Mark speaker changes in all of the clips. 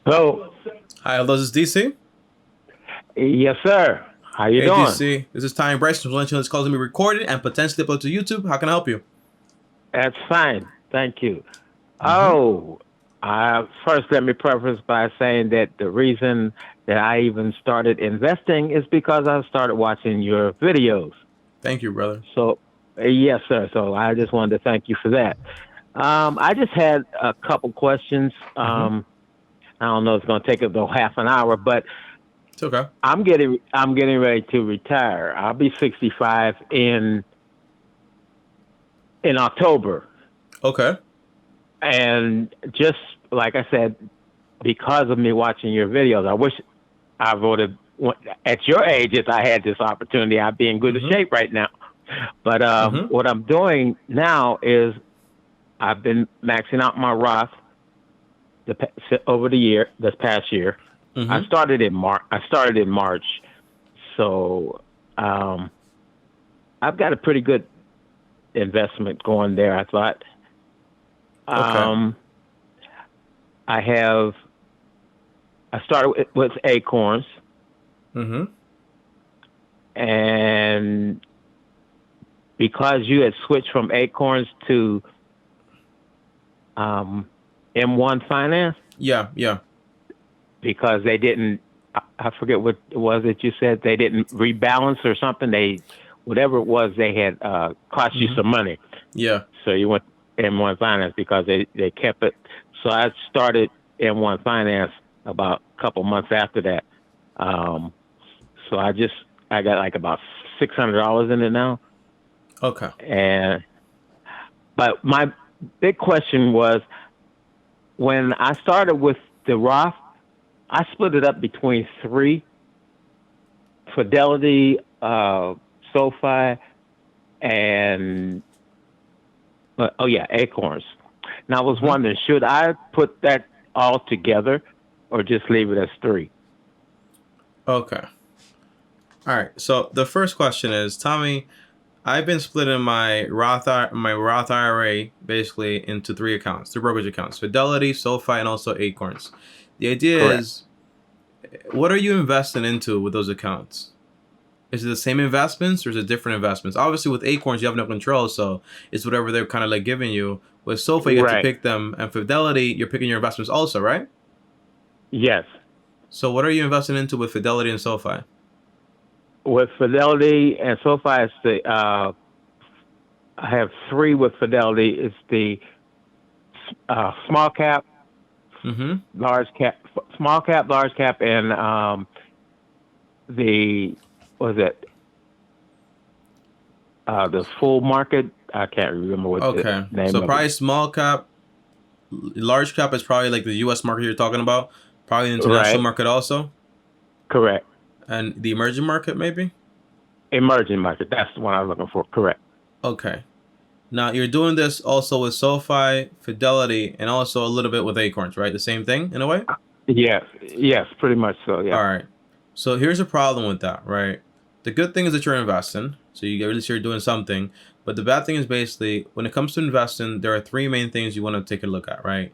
Speaker 1: Hello.
Speaker 2: Hi, this is DC.
Speaker 1: Yes, sir. How you
Speaker 2: Hey,
Speaker 1: doing?
Speaker 2: DC. This is Ty Bryson from This call to be recorded and potentially uploaded to YouTube. How can I help you?
Speaker 1: That's fine. Thank you.
Speaker 2: Mm-hmm.
Speaker 1: Oh, first let me preface by saying that the reason that I even started investing is because I started watching your videos.
Speaker 2: Thank you, brother.
Speaker 1: So, yes, sir. So I just wanted to thank you for that. I just had a couple questions.
Speaker 2: Mm-hmm.
Speaker 1: I don't know if it's going to take about half an hour, but
Speaker 2: It's okay.
Speaker 1: I'm getting ready to retire. I'll be 65 in October.
Speaker 2: Okay.
Speaker 1: And just like I said, because of me watching your videos, I wish I would have, at your age, if I had this opportunity, I'd be in good
Speaker 2: Mm-hmm.
Speaker 1: shape right now. But
Speaker 2: Mm-hmm.
Speaker 1: what I'm doing now is I've been maxing out my Roth over this past year.
Speaker 2: Mm-hmm.
Speaker 1: I started in March, so um, I've got a pretty good investment going there. I thought.
Speaker 2: Okay.
Speaker 1: Um, I have I started with ACORNs,
Speaker 2: Mm-hmm.
Speaker 1: and because you had switched from ACORNs to um, M1 Finance,
Speaker 2: Yeah, yeah.
Speaker 1: because they didn't, I forget what it was that you said, they didn't rebalance or something. Whatever it was, they had cost you
Speaker 2: Mm-hmm.
Speaker 1: some money.
Speaker 2: Yeah.
Speaker 1: So you went M1 Finance because they kept it. So I started M1 Finance about a couple months after that. Um, so I got like about $600 in it now.
Speaker 2: Okay.
Speaker 1: And but my big question was, when I started with the Roth, I split it up between three: Fidelity, SoFi, and oh yeah, Acorns. Now I was
Speaker 2: Mm-hmm.
Speaker 1: wondering, should I put that all together or just leave it as three?
Speaker 2: Okay. All right. So the first question is, Tommy, I've been splitting my Roth IRA basically into three accounts, three brokerage accounts: Fidelity, SoFi, and also Acorns. The idea
Speaker 1: Correct.
Speaker 2: is, what are you investing into with those accounts? Is it the same investments or is it different investments? Obviously, with Acorns, you have no control, so it's whatever they're kind of like giving you. With SoFi, you get to
Speaker 1: Right.
Speaker 2: pick them, and Fidelity, you're picking your investments also, right?
Speaker 1: Yes.
Speaker 2: So, what are you investing into with Fidelity and SoFi?
Speaker 1: With Fidelity and SoFi, I have three with Fidelity. It's the small cap,
Speaker 2: Mm-hmm.
Speaker 1: small cap, large cap, and the was it the full market? I can't remember what the
Speaker 2: Okay.
Speaker 1: name
Speaker 2: So,
Speaker 1: of it.
Speaker 2: probably small cap, large cap is probably like the U.S. market you're talking about. Probably the international
Speaker 1: Right.
Speaker 2: market also,
Speaker 1: Correct.
Speaker 2: and the emerging market maybe.
Speaker 1: Emerging market. That's the one I was looking for. Correct.
Speaker 2: Okay. Now you're doing this also with SoFi, Fidelity, and also a little bit with Acorns, right? The same thing in a way.
Speaker 1: Yes. Yes. Pretty much so. Yeah.
Speaker 2: All right. So here's a problem with that, right? The good thing is that you're investing, so you at least you're doing something. But the bad thing is basically when it comes to investing, there are three main things you want to take a look at, right?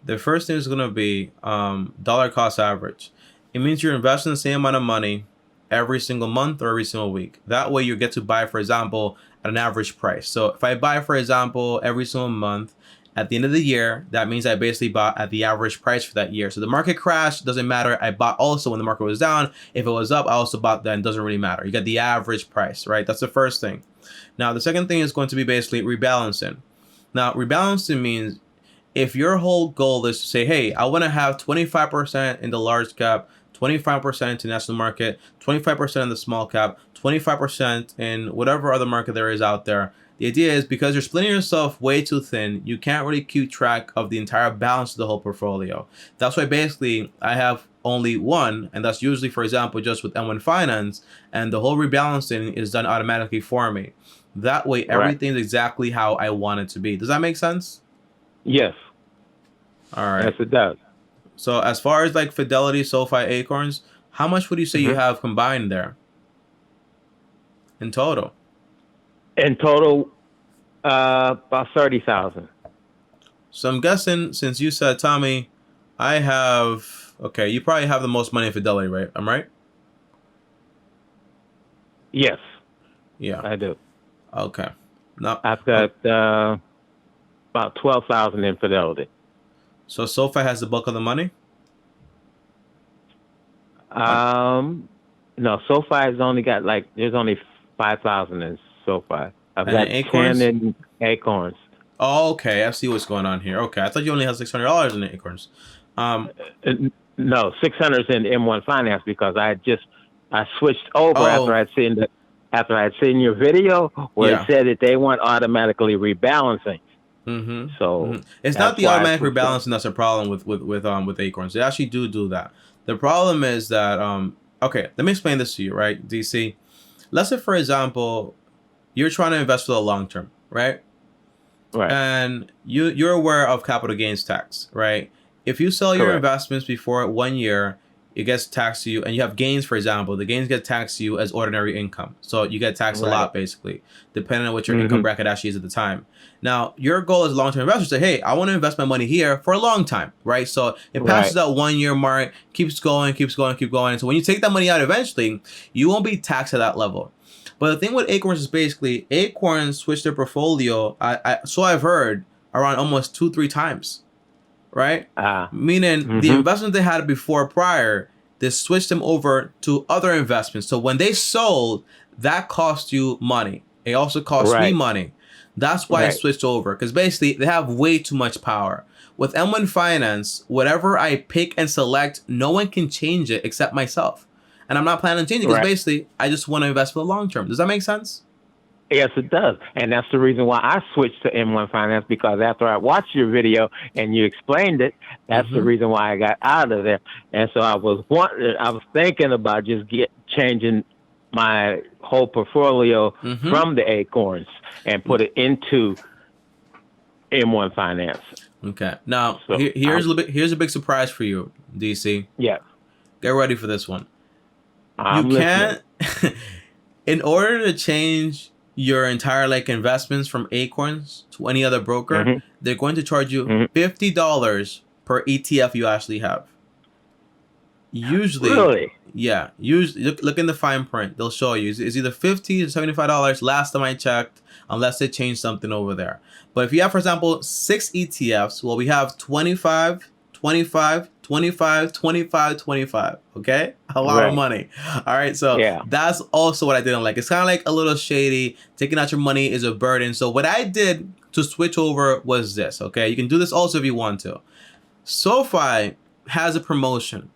Speaker 2: The first thing is going to be dollar cost average. It means you're investing the same amount of money every single month or every single week. That way you get to buy, for example, at an average price. So if I buy, for example, every single month, at the end of the year, that means I basically bought at the average price for that year. So the market crashed, doesn't matter. I bought also when the market was down. If it was up, I also bought then. Doesn't really matter. You get the average price, right? That's the first thing. Now, the second thing is going to be basically rebalancing. Now, rebalancing means if your whole goal is to say, hey, I want to have 25% in the large cap, 25% international market, 25% in the small cap, 25% in whatever other market there is out there. The idea is because you're splitting yourself way too thin, you can't really keep track of the entire balance of the whole portfolio. That's why basically I have only one, and that's usually, for example, just with M1 Finance, and the whole rebalancing is done automatically for me. That way,
Speaker 1: Right.
Speaker 2: everything's exactly how I want it to be. Does that make sense?
Speaker 1: Yes.
Speaker 2: All
Speaker 1: Yes,
Speaker 2: right.
Speaker 1: it does.
Speaker 2: So as far as like Fidelity, SoFi, Acorns, how much would you say you
Speaker 1: Hmm.
Speaker 2: have combined there in total?
Speaker 1: In total, about 30,000.
Speaker 2: So I'm guessing since you said, Tommy, I have Okay, you probably have the most money in Fidelity, right? I'm right?
Speaker 1: Yes,
Speaker 2: Yeah.
Speaker 1: I do.
Speaker 2: Okay. Now,
Speaker 1: I've got about 12,000 in Fidelity.
Speaker 2: so SoFi has the bulk of the money?
Speaker 1: No, SoFi has only got there's only 5,000 in SoFi. I've
Speaker 2: And
Speaker 1: got
Speaker 2: in
Speaker 1: 10
Speaker 2: Acorns?
Speaker 1: in Acorns.
Speaker 2: Oh, okay. I see what's going on here. Okay, I thought you only had $600 in the Acorns. Um.
Speaker 1: No, 600 is in M1 Finance because I switched over
Speaker 2: Oh,
Speaker 1: after I had seen your video where it
Speaker 2: yeah.
Speaker 1: said that they weren't automatically rebalancing.
Speaker 2: Mm-hmm.
Speaker 1: So
Speaker 2: Mm-hmm. It's not
Speaker 1: that's
Speaker 2: the
Speaker 1: why I
Speaker 2: automatic
Speaker 1: switched over.
Speaker 2: rebalancing that's a problem with Acorns. They actually do that. The problem is that okay, let me explain this to you, right, DC. Let's say, for example, you're trying to invest for the long term, right?
Speaker 1: Right.
Speaker 2: And you're aware of capital gains tax, right? If you sell your
Speaker 1: Correct.
Speaker 2: investments before 1 year, it gets taxed to you, and you have gains, for example, the gains get taxed to you as ordinary income. So you get taxed a
Speaker 1: Right.
Speaker 2: lot, basically, depending on what your income
Speaker 1: Mm-hmm.
Speaker 2: bracket actually is at the time. Now, your goal as a long-term investor is to say, hey, I want to invest my money here for a long time, right? So it passes
Speaker 1: Right.
Speaker 2: that 1 year mark, keeps going, keeps going, keep going. So when you take that money out eventually, you won't be taxed at that level. But the thing with Acorns is basically Acorns switched their portfolio. So I've heard around almost 2-3 times, right? Meaning the
Speaker 1: Mm-hmm.
Speaker 2: investment they had before prior, they switched them over to other investments. So when they sold, that cost you money. It also cost me
Speaker 1: Right.
Speaker 2: money. That's why I
Speaker 1: Right.
Speaker 2: switched over, because basically they have way too much power. With M1 Finance, whatever I pick and select, no one can change it except myself. And I'm not planning on changing because
Speaker 1: Right.
Speaker 2: basically I just want to invest for the long term. Does that make sense?
Speaker 1: Yes, it does. And that's the reason why I switched to M1 Finance because after I watched your video and you explained it, that's the
Speaker 2: Mm-hmm.
Speaker 1: reason why I got out of there. And so I was thinking about just changing my whole portfolio
Speaker 2: Mm-hmm.
Speaker 1: from the Acorns and put it into M1 Finance.
Speaker 2: Okay. Now
Speaker 1: So
Speaker 2: here's a big surprise for you, DC.
Speaker 1: yeah,
Speaker 2: Get ready for this one. You
Speaker 1: I'm listening.
Speaker 2: can't, in order to change your entire investments from Acorns to any other broker,
Speaker 1: Hmm.
Speaker 2: they're going to charge you
Speaker 1: Hmm.
Speaker 2: $50 per ETF you actually have. Usually,
Speaker 1: Really?
Speaker 2: yeah. Usually, look in the fine print. They'll show you. It's either $50 to $75 last time I checked, unless they change something over there. But if you have, for example, 6 ETFs, well, we have 25, 25, 25, 25, 25. Okay? A lot of
Speaker 1: Right.
Speaker 2: money. All right. So
Speaker 1: Yeah.
Speaker 2: that's also what I didn't like. It's kind of like a little shady. Taking out your money is a burden. So what I did to switch over was this. Okay? You can do this also if you want to. SoFi has a promotion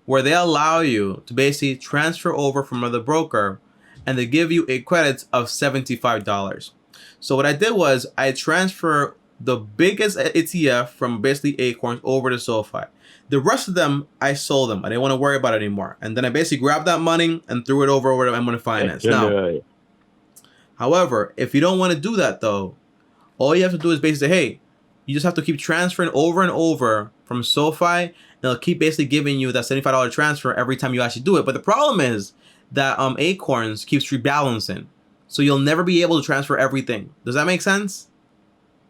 Speaker 2: where they allow you to basically transfer over from another broker, and they give you a credit of $75. So what I did was I transfer the biggest ETF from basically Acorns over to SoFi. The rest of them, I sold them. I didn't want to worry about it anymore. And then I basically grabbed that money and threw it over to M1 Finance. Now, however, if you don't want to do that though, all you have to do is basically say, hey, you just have to keep transferring over and over from SoFi, and they'll keep basically giving you that $75 transfer every time you actually do it. But the problem is that Acorns keeps rebalancing. So you'll never be able to transfer everything. Does that make sense?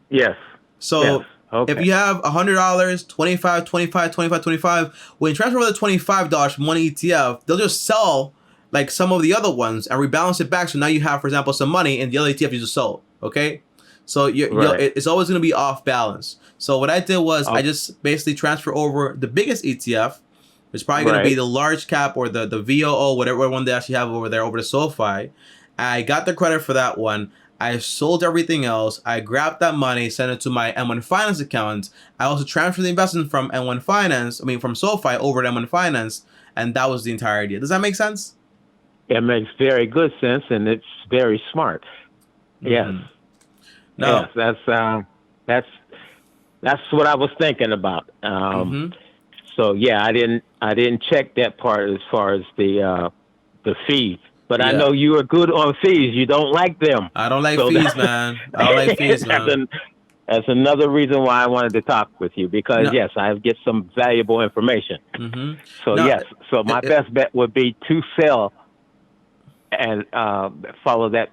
Speaker 1: Yes.
Speaker 2: So
Speaker 1: Yes. Okay.
Speaker 2: if you have $100, 25, 25, 25, 25, when you transfer over the $25 from one ETF, they'll just sell some of the other ones and rebalance it back. So now you have, for example, some money in the other ETF you just sold. Okay? So
Speaker 1: Right.
Speaker 2: it's always going to be off balance. So what I did was
Speaker 1: Oh.
Speaker 2: I just basically transfer over the biggest ETF, which is probably going to be
Speaker 1: Right.
Speaker 2: the large cap or the VOO, whatever one they actually have over there, over to SoFi. I got the credit for that one. I sold everything else. I grabbed that money, sent it to my M1 Finance account. I also transferred the investment from from SoFi over to M1 Finance, and that was the entire idea. Does that make sense?
Speaker 1: It makes very good sense, and it's very smart. Yes.
Speaker 2: Mhm. Now,
Speaker 1: Yes, that's what I was thinking about.
Speaker 2: mhm.
Speaker 1: So yeah, I didn't check that part as far as the fee, but I
Speaker 2: Yeah.
Speaker 1: know you are good on fees. You don't like them,
Speaker 2: I don't like
Speaker 1: so
Speaker 2: fees, man. I don't like fees, man.
Speaker 1: that's another reason why I wanted to talk with you because
Speaker 2: No.
Speaker 1: yes, I get some valuable information.
Speaker 2: Mhm.
Speaker 1: So
Speaker 2: No.
Speaker 1: yes, so my best bet would be to sell and follow that.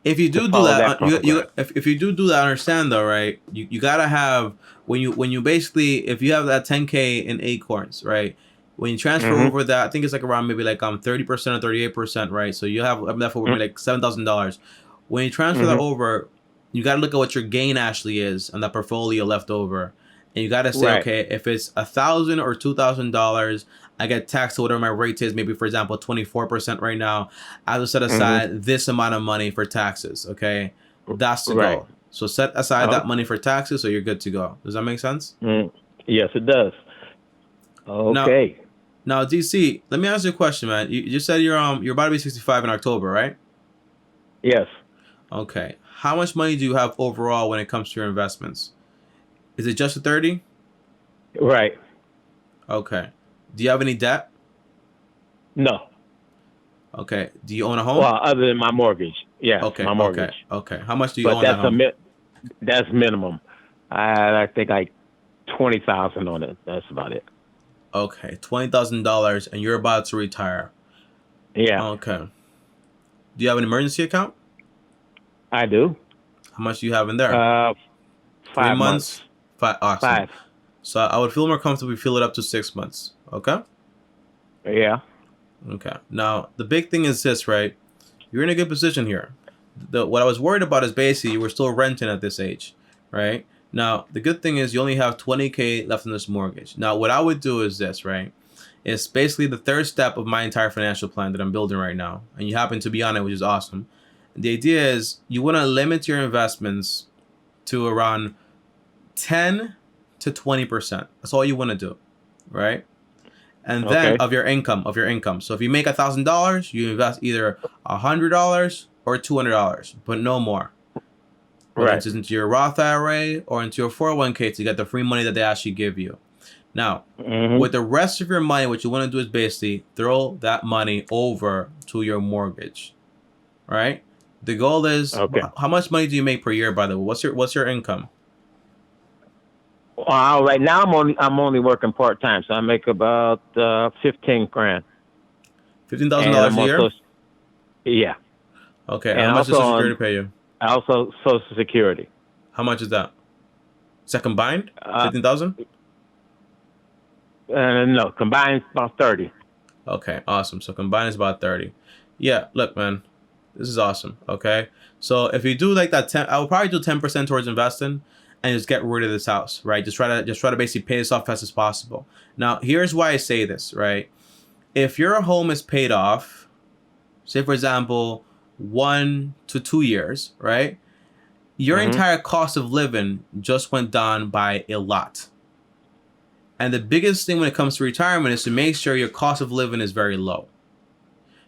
Speaker 2: if you
Speaker 1: to
Speaker 2: do
Speaker 1: follow
Speaker 2: that,
Speaker 1: that program.
Speaker 2: if you do that, understand though, right? You gotta have when you basically if you have that 10K in ACORNs, right? When you transfer
Speaker 1: Mm-hmm.
Speaker 2: over that, I think it's like around maybe like 30% or 38%, right? So you have enough for maybe like $7,000. When you transfer that
Speaker 1: Mm-hmm.
Speaker 2: over, you gotta look at what your gain actually is on that portfolio left over, and you gotta say,
Speaker 1: Right.
Speaker 2: okay, if it's $1,000 or $2,000, I get taxed to whatever my rate is. Maybe for example, 24% right now. I have to set
Speaker 1: Mm-hmm.
Speaker 2: aside this amount of money for taxes. Okay, that's the
Speaker 1: Right.
Speaker 2: goal. So set aside
Speaker 1: Oh,
Speaker 2: that money for taxes, so you're good to go. Does that make sense?
Speaker 1: yes, it does.
Speaker 2: Now,
Speaker 1: Okay.
Speaker 2: now, DC, let me ask you a question, man. You just said you're about to be 65 in October, right?
Speaker 1: Yes.
Speaker 2: Okay. How much money do you have overall when it comes to your investments? Is it just a 30?
Speaker 1: Right.
Speaker 2: Okay. Do you have any debt?
Speaker 1: No.
Speaker 2: Okay. Do you own a home?
Speaker 1: Well, other than my mortgage. Yes,
Speaker 2: Okay.
Speaker 1: my
Speaker 2: Okay.
Speaker 1: mortgage.
Speaker 2: Okay. How much do you
Speaker 1: But
Speaker 2: own that home?
Speaker 1: that's minimum. I think like 20,000 on it. That's about it.
Speaker 2: Okay. $20,000 and you're about to retire.
Speaker 1: Yeah,
Speaker 2: Okay. Do you have an emergency account?
Speaker 1: I do.
Speaker 2: How much do you have in there?
Speaker 1: Uh,
Speaker 2: 3
Speaker 1: 5 months.
Speaker 2: months? Five. Awesome.
Speaker 1: 5.
Speaker 2: So I would feel more comfortable if you fill it up to 6 months. Okay?
Speaker 1: Yeah.
Speaker 2: Okay. Now, the big thing is this, right? You're in a good position here. What I was worried about is basically you were still renting at this age, right? Now, the good thing is you only have 20K left in this mortgage. Now, what I would do is this, right? It's basically the third step of my entire financial plan that I'm building right now. And you happen to be on it, which is awesome. The idea is you want to limit your investments to around 10 to 20%. That's all you want to do, right? And then
Speaker 1: Okay.
Speaker 2: of your income. So if you make $1,000, you invest either $100 or $200, but no more. Whether
Speaker 1: Right.
Speaker 2: it's into your Roth IRA or into your 401k to get the free money that they actually give you. Now,
Speaker 1: Mm-hmm.
Speaker 2: with the rest of your money, what you want to do is basically throw that money over to your mortgage, right? The goal is
Speaker 1: Okay.
Speaker 2: how much money do you make per year? By the way, what's your income?
Speaker 1: Right now I'm only working part time, so I make about 15 grand,
Speaker 2: Fifteen thousand
Speaker 1: and
Speaker 2: dollars
Speaker 1: I'm
Speaker 2: a year.
Speaker 1: also yeah,
Speaker 2: Okay, and
Speaker 1: and
Speaker 2: how much does
Speaker 1: also
Speaker 2: Social
Speaker 1: on
Speaker 2: Security pay you?
Speaker 1: also Social Security.
Speaker 2: How much is that? Is that combined?
Speaker 1: Uh,
Speaker 2: 15,000.
Speaker 1: no, combined about 30.
Speaker 2: Okay, awesome. So combined is about 30. Yeah, look, man, this is awesome. Okay, so if you do like that 10, I would probably do 10% towards investing, and just get rid of this house, right? Just try to basically pay this off as fast as possible. Now, here's why I say this, right? If your home is paid off, say for example, 1 to 2 years, right? Your
Speaker 1: Mm-hmm.
Speaker 2: entire cost of living just went down by a lot. And the biggest thing when it comes to retirement is to make sure your cost of living is very low.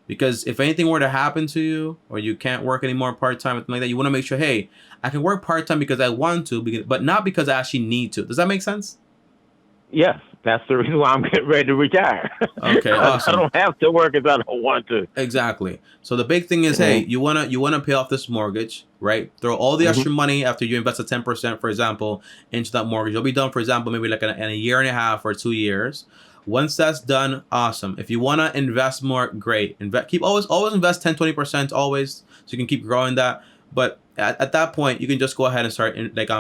Speaker 2: Because if anything were to happen to you, or you can't work anymore part-time, something like that, you want to make sure, hey, I can work part-time because I want to, but not because I actually need to. Does that make sense?
Speaker 1: Yes, that's the reason why I'm getting ready to retire.
Speaker 2: Okay,
Speaker 1: Because I
Speaker 2: awesome.
Speaker 1: don't have to work if I don't want to.
Speaker 2: Exactly. So the big thing is, hey,
Speaker 1: Mm-hmm.
Speaker 2: you wanna pay off this mortgage, right? Throw all the
Speaker 1: Mm-hmm.
Speaker 2: extra money after you invest a 10%, for example, into that mortgage. You'll be done, for example, maybe like in a year and a half or 2 years. Once that's done, awesome. If you wanna invest more, great. Keep always invest 10-20% always, so you can keep growing that. But at that point, you can just go ahead and start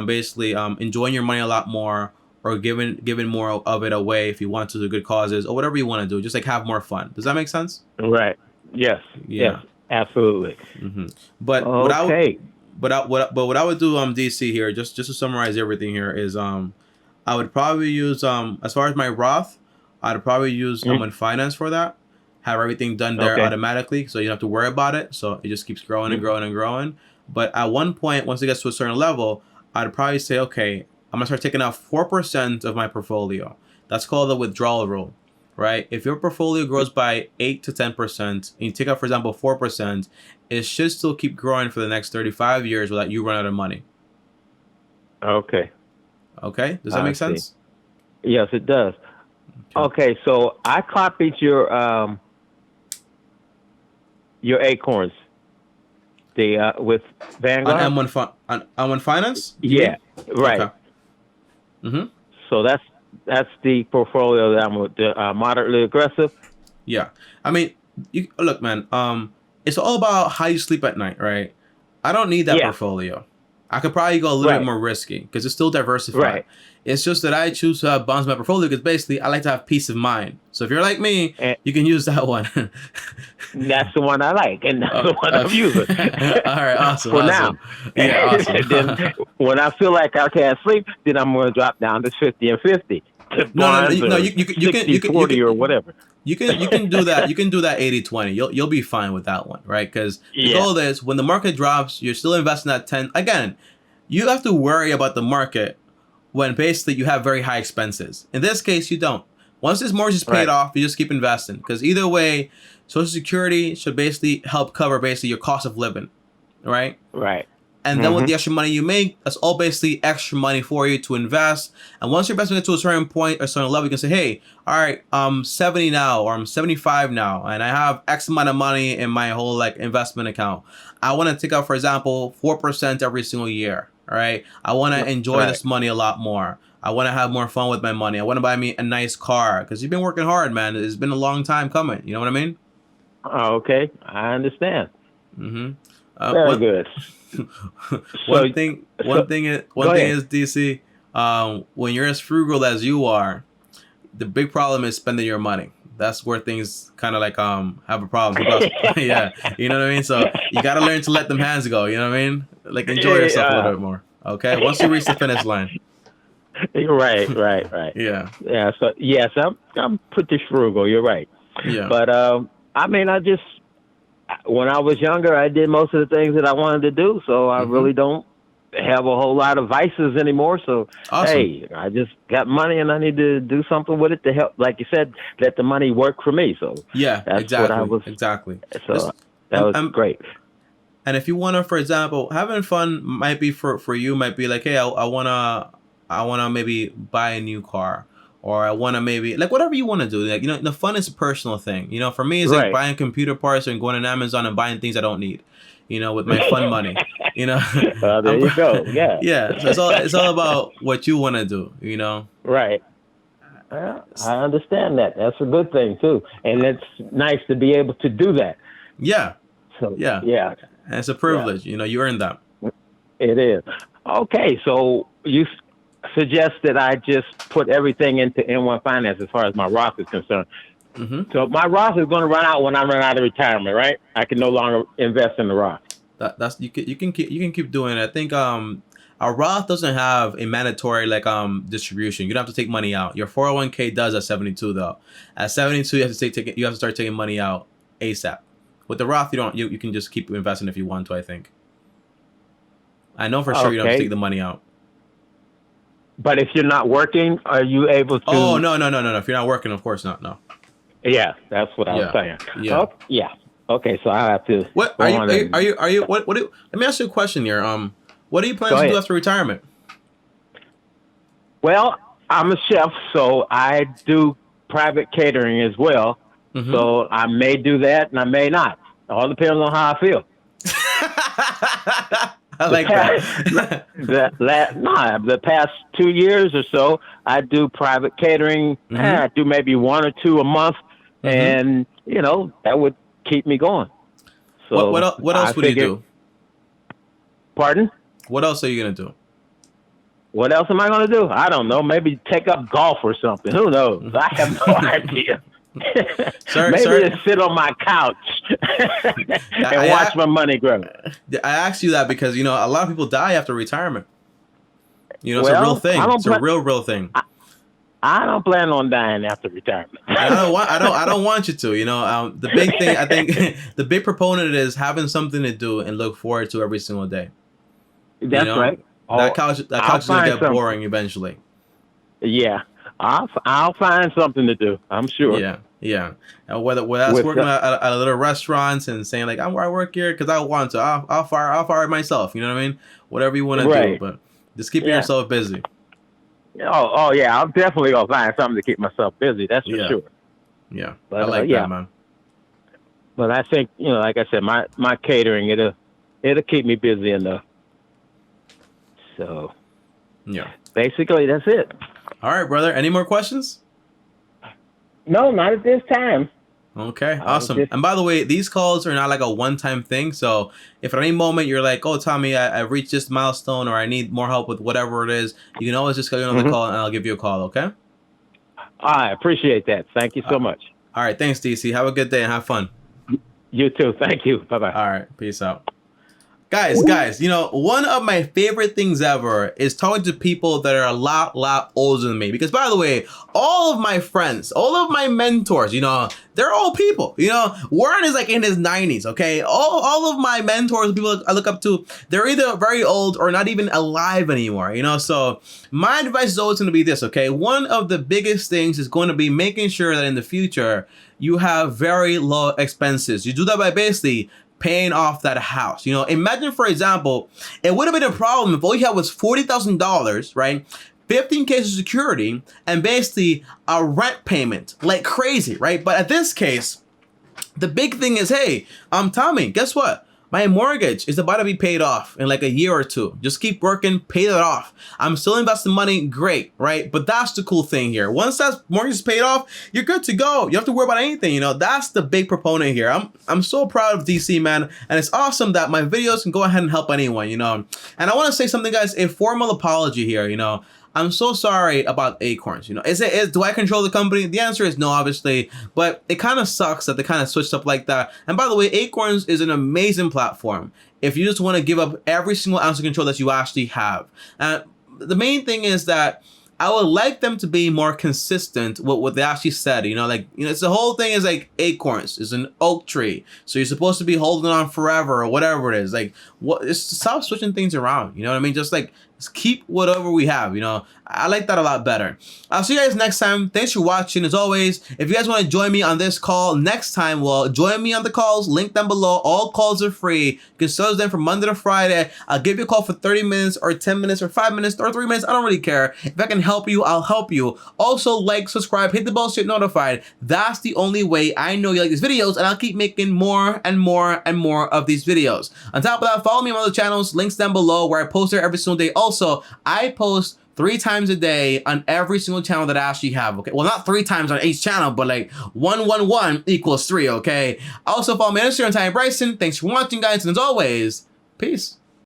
Speaker 2: basically enjoying your money a lot more, or giving more of it away if you want to good causes or whatever you want to do. Just like have more fun. Does that make sense?
Speaker 1: Right. Yes. Yes.
Speaker 2: Yeah.
Speaker 1: Absolutely.
Speaker 2: hmm But
Speaker 1: Okay.
Speaker 2: what I would do DC here, just to summarize everything here, is I would probably use as far as my Roth, I'd probably use
Speaker 1: Mhm.
Speaker 2: in finance for that. Have everything done there
Speaker 1: Okay.
Speaker 2: automatically, so you don't have to worry about it. So it just keeps growing and
Speaker 1: Mhm.
Speaker 2: growing and growing. But at one point, once it gets to a certain level, I'd probably say, okay, I'm gonna start taking out 4% of my portfolio. That's called the withdrawal rule, right? If your portfolio grows by 8 to 10%, and you take out, for example, 4%, it should still keep growing for the next 35 years without you run out of money.
Speaker 1: Okay.
Speaker 2: Okay, does that
Speaker 1: I
Speaker 2: make
Speaker 1: see.
Speaker 2: sense?
Speaker 1: Yes, it does.
Speaker 2: Okay.
Speaker 1: Okay, so I copied your acorns, the with
Speaker 2: On
Speaker 1: Vanguard.
Speaker 2: on finance, you
Speaker 1: Yeah.
Speaker 2: mean?
Speaker 1: Right.
Speaker 2: Okay. Mm-hmm.
Speaker 1: So that's the portfolio that I'm with, the moderately aggressive.
Speaker 2: Yeah. I mean, look, man. It's all about how you sleep at night, right? I don't need that
Speaker 1: Yeah.
Speaker 2: portfolio. I could probably go a little bit more risky because it's still diversified.
Speaker 1: Right.
Speaker 2: It's just that I choose to have bonds in my portfolio because basically I like to have peace of mind. So if you're like me,
Speaker 1: And
Speaker 2: you can use that one.
Speaker 1: that's the one I like, and that's the one I'm using.
Speaker 2: All right, awesome,
Speaker 1: For
Speaker 2: awesome.
Speaker 1: now.
Speaker 2: Yeah, awesome.
Speaker 1: Then when I feel like I can't sleep, then I'm going to drop down to 50 and 50.
Speaker 2: No,
Speaker 1: You can 40 or whatever.
Speaker 2: You can do that. You can do that 80-20. You'll be fine with that one, right? Because the goal is when the market drops, you're still investing at 10. Again, you have to worry about the market when basically you have very high expenses. In this case, you don't. Once this mortgage is paid off, you just keep investing. Because either way, Social Security should basically help cover basically your cost of living, right?
Speaker 1: Right.
Speaker 2: And then with the extra money you make, that's all basically extra money for you to invest. And once you're investing it to a certain point or certain level, you can say, hey, all right, I'm 70 now or I'm 75 now, and I have X amount of money in my whole like investment account. I want to take out, for example, 4% every single year. All right. I want to enjoy this money a lot more. I want to have more fun with my money. I want to buy me a nice car because you've been working hard, man. It's been a long time coming. You know what I mean?
Speaker 1: Okay. I understand.
Speaker 2: Mm-hmm.
Speaker 1: Very good.
Speaker 2: One thing is, DC, when you're as frugal as you are, the big problem is spending your money. That's where things kind of like have a problem. Yeah, you know what I mean? So you got to learn to let them hands go, you know what I mean? Like enjoy yourself a little bit more. Okay? Once you reach the finish line.
Speaker 1: Right.
Speaker 2: Yeah.
Speaker 1: Yeah, so yes, I'm pretty frugal, you're right.
Speaker 2: Yeah.
Speaker 1: But I mean, when I was younger, I did most of the things that I wanted to do, so I really don't have a whole lot of vices anymore. So, hey, I just got money and I need to do something with it to help, like you said, let the money work for me. So
Speaker 2: yeah,
Speaker 1: that's
Speaker 2: exactly.
Speaker 1: what I was.
Speaker 2: Exactly.
Speaker 1: So that was great.
Speaker 2: And if you want to, for example, having fun might be for you, might be like, hey, I want to maybe buy a new car. Or I want to maybe, like, whatever you want to do. Like, you know, the fun is a personal thing. You know, for me, it's like buying computer parts and going on Amazon and buying things I don't need, you know, with my fun money, you know.
Speaker 1: There you go. Yeah.
Speaker 2: Yeah. So it's all about what you want to do, you know.
Speaker 1: Right. Well, I understand that. That's a good thing, too. And it's nice to be able to do that.
Speaker 2: Yeah.
Speaker 1: So,
Speaker 2: yeah. And it's a privilege. You know, you earned that.
Speaker 1: It is. Okay. So you suggest that I just put everything into N1 Finance as far as my Roth is concerned. So my Roth is going to run out when I run out of retirement, right? I can no longer invest in the Roth.
Speaker 2: That's you can keep doing it. I think our Roth doesn't have a mandatory like distribution. You don't have to take money out. Your 401k does at 72 though. At 72 you have to start taking money out ASAP. With the Roth you can just keep investing if you want to, I think. I know for sure you don't have to take the money out.
Speaker 1: But if you're not working, are you able to?
Speaker 2: Oh, no. If you're not working, of course not. No.
Speaker 1: Yeah, that's what I was saying.
Speaker 2: Yeah.
Speaker 1: Oh, yeah. Okay, so I have to.
Speaker 2: What are you? What? Let me ask you a question here. What are you planning to do after retirement?
Speaker 1: Well, I'm a chef, so I do private catering as well. So I may do that, and I may not. It all depends on how I feel.
Speaker 2: I like that.
Speaker 1: The past 2 years or so, I do private catering. I do maybe 1 or 2 a month, and you know that would keep me going. So
Speaker 2: what else would you do?
Speaker 1: Pardon?
Speaker 2: What else are you gonna do?
Speaker 1: What else am I gonna do? I don't know. Maybe take up golf or something. Who knows? I have no idea. Maybe just sit on my couch and watch my money grow.
Speaker 2: I asked you that because you know a lot of people die after retirement. You know, it's a real thing. It's a real thing.
Speaker 1: I don't plan on dying after retirement.
Speaker 2: I don't want you to. You know, the big thing I think the big proponent is having something to do and look forward to every single day.
Speaker 1: That's right.
Speaker 2: That couch is gonna get boring eventually.
Speaker 1: Yeah. I'll find something to do. I'm sure.
Speaker 2: Yeah. And whether that's working at a little restaurants and saying like I work here because I want to. I'll fire myself. You know what I mean? Whatever you want to do, but just keeping yourself busy.
Speaker 1: Oh yeah. I'm definitely gonna find something to keep myself busy. That's for sure.
Speaker 2: Yeah.
Speaker 1: But,
Speaker 2: I like that, man.
Speaker 1: But I think like I said, my catering it'll keep me busy enough. So basically that's it.
Speaker 2: All right, brother. Any more questions?
Speaker 1: No, not at this time.
Speaker 2: Okay,
Speaker 1: I was
Speaker 2: awesome.
Speaker 1: just.
Speaker 2: And by the way, these calls are not like a one-time thing. So if at any moment you're like, oh, Tommy, I've reached this milestone or I need more help with whatever it is, you can always just get on the
Speaker 1: Mhm.
Speaker 2: call and I'll give you a call, okay?
Speaker 1: I appreciate that. Thank you
Speaker 2: Uh,
Speaker 1: so much.
Speaker 2: all right, thanks, DC. Have a good day and have fun.
Speaker 1: You too. Thank you. Bye bye.
Speaker 2: All right, peace out. Guys, one of my favorite things ever is talking to people that are a lot older than me. Because by the way, all of my friends, all of my mentors, they're old people. Warren is like in his 90s, okay? All of my mentors, people I look up to, they're either very old or not even alive anymore, So my advice is always going to be this, okay? One of the biggest things is going to be making sure that in the future, you have very low expenses. You do that by basically paying off that house. Imagine, for example, it would have been a problem if all you had was $40,000, right? 15K of security and basically a rent payment like crazy, right? But at this case, the big thing is, hey, Tommy, guess what? My mortgage is about to be paid off in like a year or two. Just keep working, pay that off. I'm still investing money, great, right? But that's the cool thing here. Once that mortgage is paid off, you're good to go. You don't have to worry about anything, That's the big proponent here. I'm so proud of DC, man. And it's awesome that my videos can go ahead and help anyone, And I want to say something, guys, a formal apology here, I'm so sorry about Acorns. Do I control the company? The answer is no, obviously, but it kind of sucks that they kind of switched up like that. And by the way, Acorns is an amazing platform if you just want to give up every single ounce of control that you actually have. The main thing is that I would like them to be more consistent with what they actually said. It's the whole thing is like Acorns is an oak tree, so you're supposed to be holding on forever or whatever it is. Just stop switching things around. You know what I mean? Just keep whatever we have. I like that a lot better. I'll see you guys next time. Thanks for watching. As always, if you guys want to join me on this call next time, well, join me on the calls. Link down below. All calls are free. You can start them from Monday to Friday. I'll give you a call for 30 minutes or 10 minutes or 5 minutes or 3 minutes. I don't really care. If I can help you, I'll help you. Also, like, subscribe, hit the bell so you're notified. That's the only way I know you like these videos, and I'll keep making more and more and more of these videos. On top of that, follow me on other channels. Links down below where I post there every single day. Also, I post 3 times a day on every single channel that I actually have, okay? Well, not 3 times on each channel, but 1 equals 3, okay? Also, follow me on Instagram, Bryson. Thanks for watching, guys, and as always, peace.